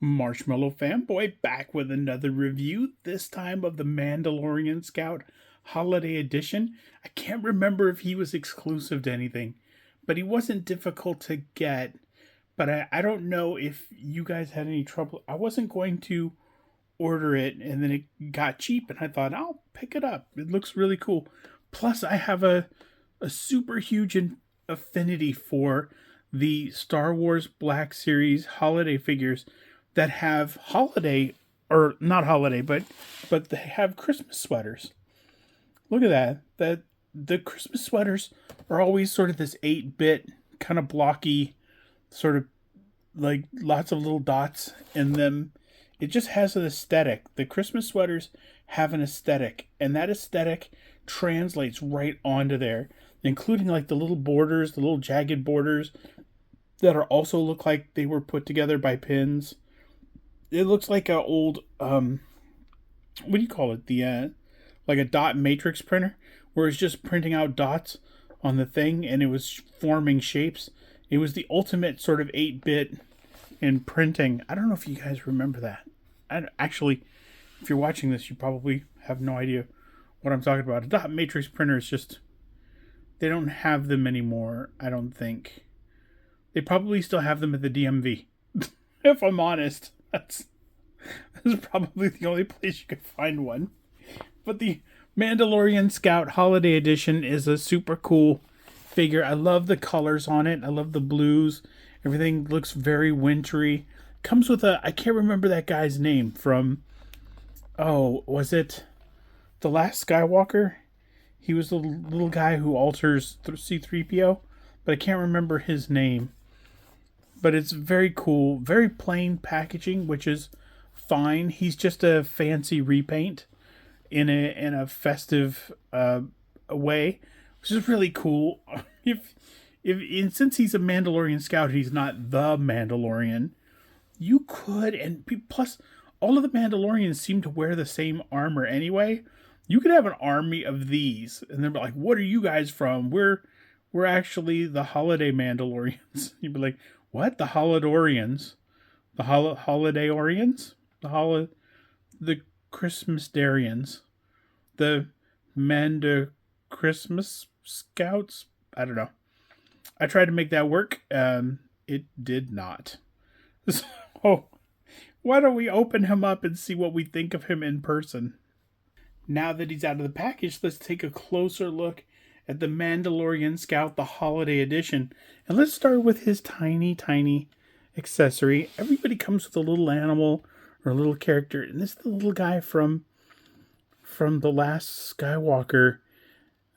Marshmallow Fanboy back with another review, this time of the Mandalorian Scout Holiday Edition. I can't remember if he was exclusive to anything, but he wasn't difficult to get. But I don't know if you guys had any trouble. I wasn't going to order it, and then it got cheap, and I thought, I'll pick it up. It looks really cool. Plus, I have a super huge affinity for the Star Wars Black Series holiday figures that have holiday, or not holiday, but they have Christmas sweaters. Look at that. That the Christmas sweaters are always sort of this 8-bit kind of blocky, sort of like lots of little dots in them. It just has an aesthetic. The Christmas sweaters have an aesthetic, and that aesthetic translates right onto there, including like the little borders, the little jagged borders that are also look like they were put together by pins. It looks like a old what do you call it? The like a dot matrix printer where it's just printing out dots on the thing and it was forming shapes. It was the ultimate sort of 8-bit in printing. I don't know if you guys remember that. Actually, if you're watching this, you probably have no idea what I'm talking about. A dot matrix printer is just, they don't have them anymore, I don't think. They probably still have them at the DMV. If I'm honest, that's probably the only place you could find one. But the Mandalorian Scout Holiday Edition is a super cool figure. I love the colors on it. I love the blues. Everything looks very wintry. Comes with I can't remember that guy's name from, was it The Last Skywalker? He was the little guy who alters C-3PO, but I can't remember his name. But it's very cool. Very plain packaging, which is fine. He's just a fancy repaint in a festive way, which is really cool. If since he's a Mandalorian Scout, he's not the Mandalorian. You could, and plus, all of the Mandalorians seem to wear the same armor anyway. You could have an army of these, and they're like, "What are you guys from? We're actually the Holiday Mandalorians." You'd be like, "What? The Holodorians? The Holidayorians? The Christmas Darians? The Christmas Scouts?" I don't know. I tried to make that work. It did not. So, why don't we open him up and see what we think of him in person? Now that he's out of the package, let's take a closer look at the Mandalorian Scout, the Holiday Edition. And let's start with his tiny, tiny accessory. Everybody comes with a little animal or a little character. And this is the little guy from The Last Skywalker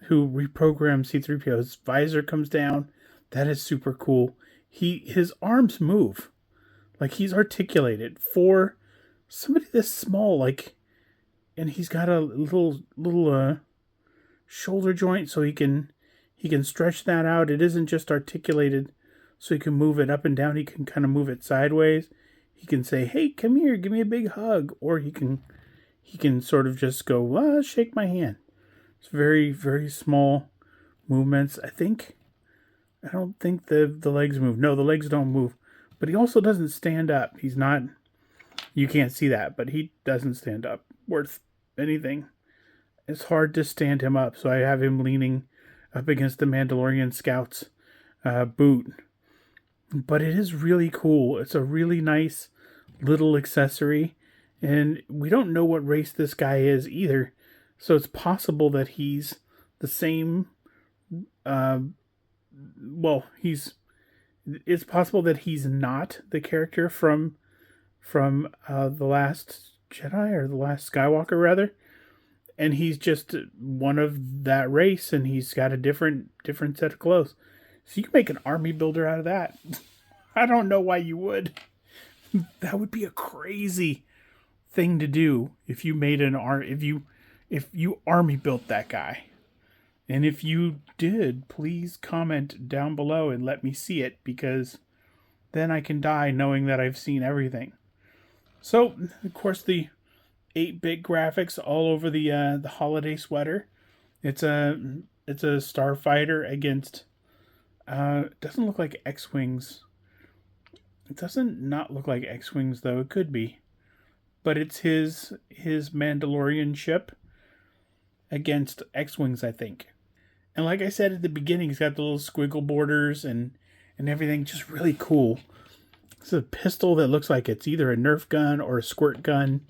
who reprograms C-3PO. His visor comes down. That is super cool. His arms move. Like he's articulated for somebody this small, like, and he's got a little shoulder joint so he can stretch that out. It isn't just articulated so he can move it up and down. He can kind of move it sideways. He can say, "Hey, come here, give me a big hug," or he can sort of just go, "Shake my hand." It's very, very small movements. I don't think the legs move. No, the legs don't move. But he also doesn't stand up. He's not, you can't see that, but he doesn't stand up worth anything. It's hard to stand him up, so I have him leaning up against the Mandalorian Scouts boot. But it is really cool. It's a really nice little accessory, and we don't know what race this guy is either. So it's possible that he's the same. It's possible that he's not the character from The Last Jedi, or The Last Skywalker rather, and he's just one of that race, and he's got a different set of clothes. So you can make an army builder out of that. I don't know why you would. That would be a crazy thing to do if you made if you army built that guy. And if you did, please comment down below and let me see it, because then I can die knowing that I've seen everything. So, of course, the 8-bit graphics all over the holiday sweater. It's a starfighter against. It doesn't look like X-wings. It doesn't not look like X-Wings, though. It could be. But it's his Mandalorian ship against X-Wings, I think. And like I said at the beginning, he's got the little squiggle borders and everything. Just really cool. It's a pistol that looks like it's either a Nerf gun or a squirt gun.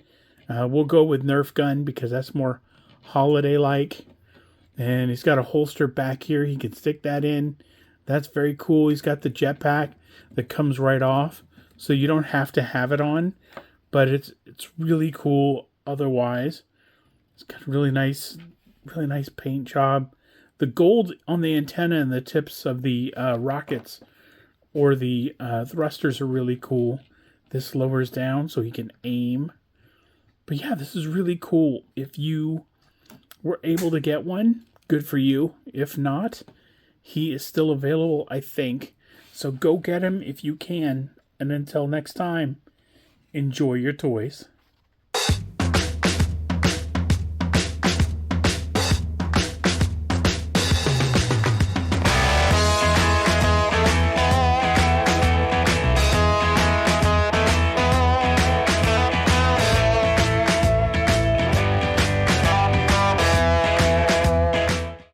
We'll go with Nerf gun because that's more holiday-like. And he's got a holster back here. He can stick that in. That's very cool. He's got the jetpack that comes right off, so you don't have to have it on. But it's really cool otherwise. It's got really nice paint job. The gold on the antenna and the tips of the rockets or the thrusters are really cool. This lowers down so he can aim. But yeah, this is really cool. If you were able to get one, good for you. If not, he is still available, I think. So go get him if you can. And until next time, enjoy your toys.